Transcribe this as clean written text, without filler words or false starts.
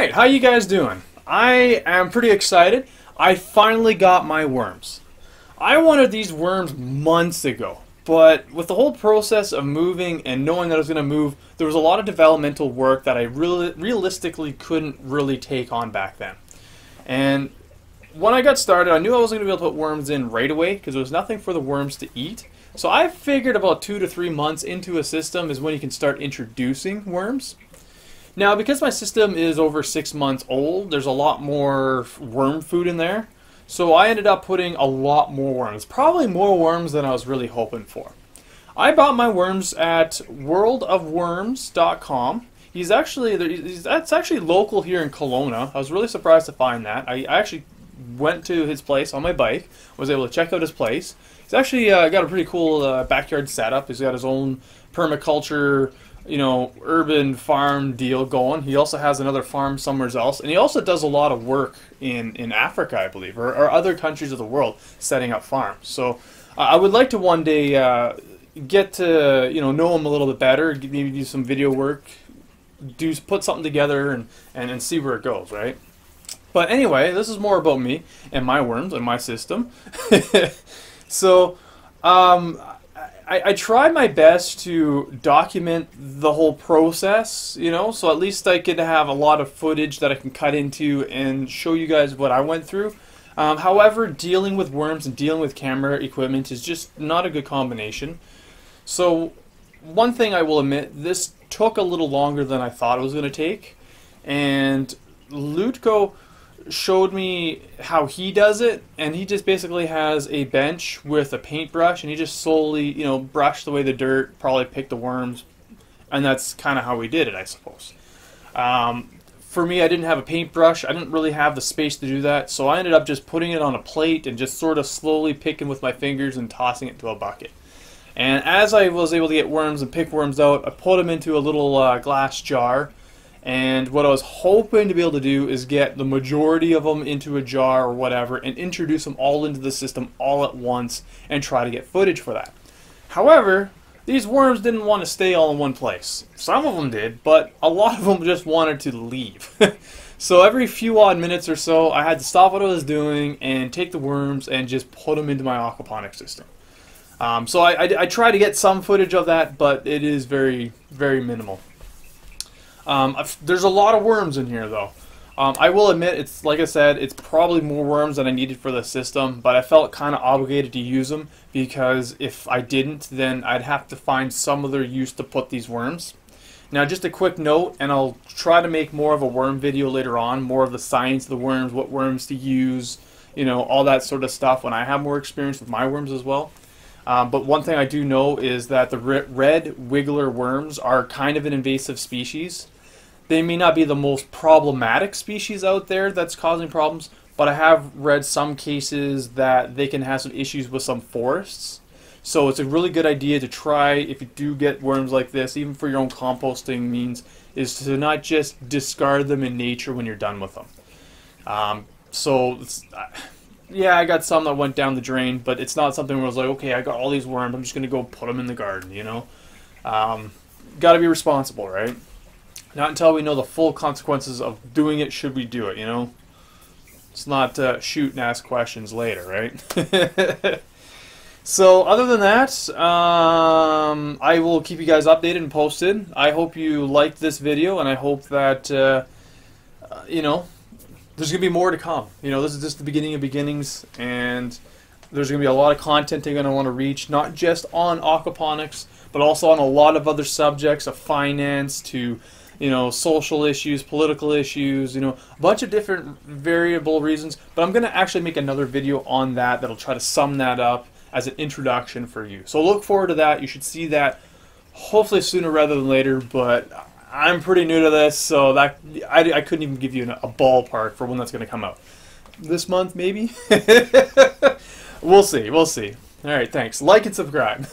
Alright, how you guys doing? I am pretty excited. I finally got my worms. I wanted these worms months ago, but with the whole process of moving and knowing that I was going to move, there was a lot of developmental work that I realistically couldn't really take on back then. And when I got started, I knew I wasn't going to be able to put worms in right away because there was nothing for the worms to eat. So I figured about 2 to 3 months into a system is when you can start introducing worms. Now, because my system is over 6 months old, there's a lot more worm food in there. So I ended up putting a lot more worms. Probably more worms than I was really hoping for. I bought my worms at worldofworms.com. That's actually local here in Kelowna. I was really surprised to find that. I actually went to his place on my bike, was able to check out his place. He's actually got a pretty cool backyard setup. He's got his own permaculture, urban farm deal going. He also has another farm somewhere else, and he also does a lot of work in Africa, I believe, or other countries of the world, setting up farms. So I would like to one day get to know him a little bit better, maybe do some video work, put something together, and see where it goes, right? But anyway, this is more about me and my worms and my system. So, I tried my best to document the whole process, so at least I could have a lot of footage that I can cut into and show you guys what I went through. However, dealing with worms and dealing with camera equipment is just not a good combination. So, one thing I will admit, this took a little longer than I thought it was going to take, and Lutko showed me how he does it, and he just basically has a bench with a paintbrush, and he just slowly, brushed away the dirt, probably picked the worms, and that's kind of how we did it, I suppose. For me, I didn't have a paintbrush. I didn't really have the space to do that, so I ended up just putting it on a plate and just sort of slowly picking with my fingers and tossing it into a bucket. And as I was able to get worms and pick worms out, I put them into a little glass jar. And what I was hoping to be able to do is get the majority of them into a jar or whatever and introduce them all into the system all at once and try to get footage for that. However, these worms didn't want to stay all in one place. Some of them did, but a lot of them just wanted to leave. So every few odd minutes or so, I had to stop what I was doing and take the worms and just put them into my aquaponics system. So I try to get some footage of that, but it is very, very minimal. There's a lot of worms in here, though. I will admit, it's like I said, it's probably more worms than I needed for the system, but I felt kind of obligated to use them because if I didn't, then I'd have to find some other use to put these worms. Now, just a quick note, and I'll try to make more of a worm video later on, more of the science of the worms, what worms to use, all that sort of stuff when I have more experience with my worms as well. But one thing I do know is that the red wiggler worms are kind of an invasive species. They may not be the most problematic species out there that's causing problems, but I have read some cases that they can have some issues with some forests. So it's a really good idea to try, if you do get worms like this, even for your own composting means, is to not just discard them in nature when you're done with them. Yeah, I got some that went down the drain, but it's not something where I was like, okay, I got all these worms, I'm just going to go put them in the garden, Got to be responsible, right? Not until we know the full consequences of doing it, should we do it, It's not shoot and ask questions later, right? So, other than that, I will keep you guys updated and posted. I hope you liked this video, and I hope that, there's going to be more to come. This is just the beginning of beginnings, and there's going to be a lot of content they're going to want to reach, not just on aquaponics, but also on a lot of other subjects of finance to social issues, political issues, a bunch of different variable reasons. But I'm going to actually make another video on that that'll try to sum that up as an introduction for you. So look forward to that. You should see that hopefully sooner rather than later, but I'm pretty new to this, so that I couldn't even give you a ballpark for when that's going to come out. This month, maybe? We'll see. We'll see. All right, thanks. Like and subscribe.